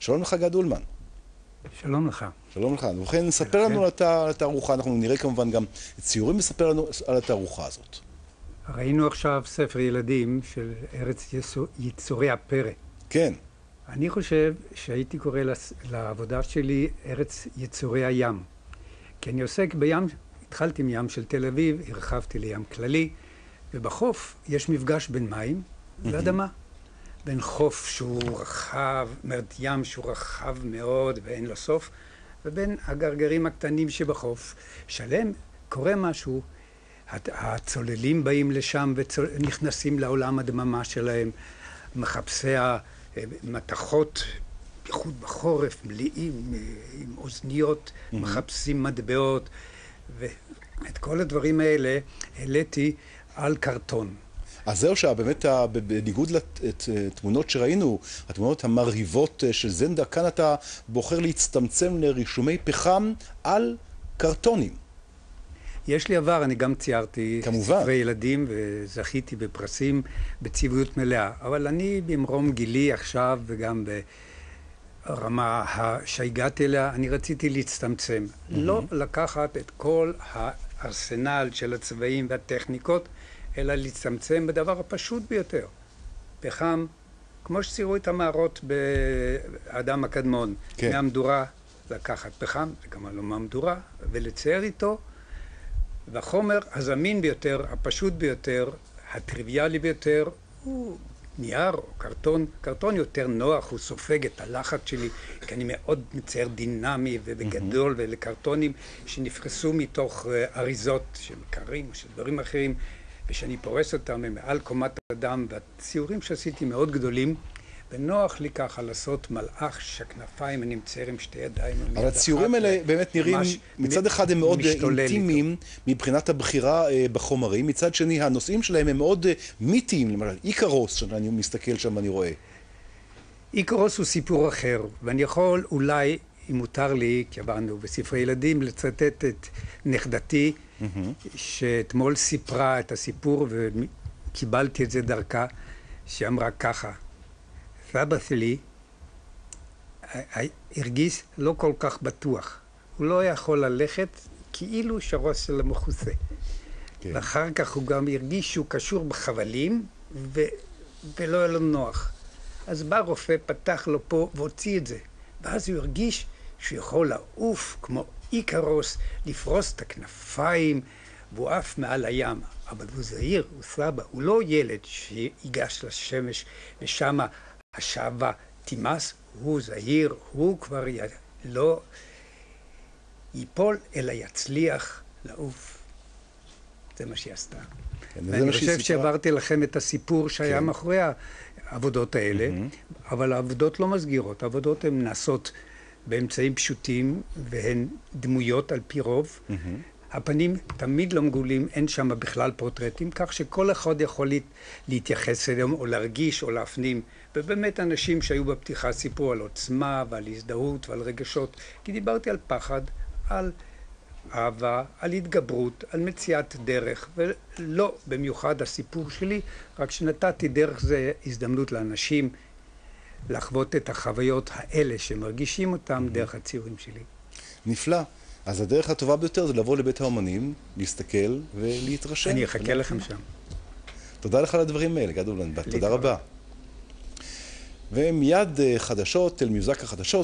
שלום לך גד אולמן. שלום לך. שלום לך. ובכן, ספר לנו על התערוכה, אנחנו נראה כמובן גם ציורים, וספר לנו על התערוכה הזאת. ראינו עכשיו ספר ילדים של ארץ יצורי הפרא. כן. אני חושב שהייתי קורא לעבודה שלי ארץ יצורי הים. כי אני עוסק בים, התחלתי מים של תל אביב, הרחבתי לים כללי, ובחוף יש מפגש בין מים ואדמה. בין חוף שהוא רחב, אומרת ים שהוא רחב מאוד ואין לו סוף, ובין הגרגרים הקטנים שבחוף. שלם קורה משהו, הצוללים באים לשם ונכנסים לעולם הדממה שלהם, מחפשי המתכות, בייחוד בחורף, מלאים עם אוזניות, מחפשים מטבעות, ואת כל הדברים האלה העליתי על קרטון. אז זהו שבאמת, בניגוד לתמונות שראינו, התמונות המרהיבות של זנדה, כאן אתה בוחר להצטמצם לרישומי פחם על קרטונים. יש לי עבר, אני גם ציירתי כמובן. ספרי ילדים וזכיתי בפרסים בצבעיות מלאה. אבל אני במרום גילי עכשיו וגם ברמה שהגעתי אליה, אני רציתי להצטמצם. לא לקחת את כל הארסנל של הצבעים והטכניקות, אלא להצטמצם בדבר הפשוט ביותר. פחם, כמו שציירו את המערות באדם הקדמון, כן. מהמדורה לקחת פחם, זה כמובן לא מהמדורה, ולצייר איתו, והחומר הזמין ביותר, הפשוט ביותר, הטריוויאלי ביותר, הוא נייר או קרטון. קרטון יותר נוח, הוא סופג את הלחץ שלי, כי אני מאוד מצייר דינמי ובגדול, ולקרטונים שנפרסו מתוך אריזות של מקרים או של דברים אחרים, ושאני פורס אותם מעל קומת אדם, והציורים שעשיתי מאוד גדולים, ונוח לי ככה לעשות מלאך שהכנפיים, אני מצייר עם שתי ידיים. אבל הציורים האלה באמת נראים, מצד אחד הם מאוד אינטימיים מבחינת הבחירה בחומרים, מצד שני הנושאים שלהם הם מאוד מיתיים, למשל איקרוס, שאני מסתכל שם ואני רואה. איקרוס הוא סיפור אחר, ואני יכול אולי, אם מותר לי, כי עברנו בספרי ילדים, לצטט את נכדתי, שאתמול סיפרה את הסיפור וקיבלתי את זה דרכה, שאמרה ככה: סבא שלי הרגיש לא כל כך בטוח. הוא לא יכול ללכת כאילו שהראש שלו מכוסה. כן. ואחר כך הוא גם הרגיש שהוא קשור בחבלים ולא היה לו נוח. אז בא רופא, פתח לו פה והוציא את זה. ואז הוא הרגיש שהוא יכול לעוף כמו איקרוס, לפרוס את הכנפיים, והוא עף מעל הים. אבל הוא זהיר, הוא סבא, הוא לא ילד שיגש לשמש ושם השעבה תימס, הוא זהיר, הוא כבר לא ייפול, אלא יצליח לעוף. זה מה שהיא עשתה. ואני חושב שעברתי לכם את הסיפור שהיה מאחורי העבודות האלה, אבל העבודות לא מסגירות, העבודות הן נעשות באמצעים פשוטים, והן דמויות על פי רוב. הפנים תמיד לא מגולים, אין שם בכלל פורטרטים, כך שכל אחד יכול להתייחס אליהם, או להרגיש, או להפנים. ובאמת אנשים שהיו בפתיחה סיפרו על עוצמה, ועל הזדהות, ועל רגשות. כי דיברתי על פחד, על אהבה, על התגברות, על מציאת דרך, ולא במיוחד הסיפור שלי, רק שנתתי דרך זה הזדמנות לאנשים לחוות את החוויות האלה שמרגישים אותם דרך הציורים שלי. נפלא. אז הדרך הטובה ביותר זה לבוא לבית האומנים, להסתכל ולהתרשם. אני אחכה לכם שם. תודה לך על הדברים האלה, גד אולמן. תודה רבה. ומיד חדשות, אל מיוזק החדשות.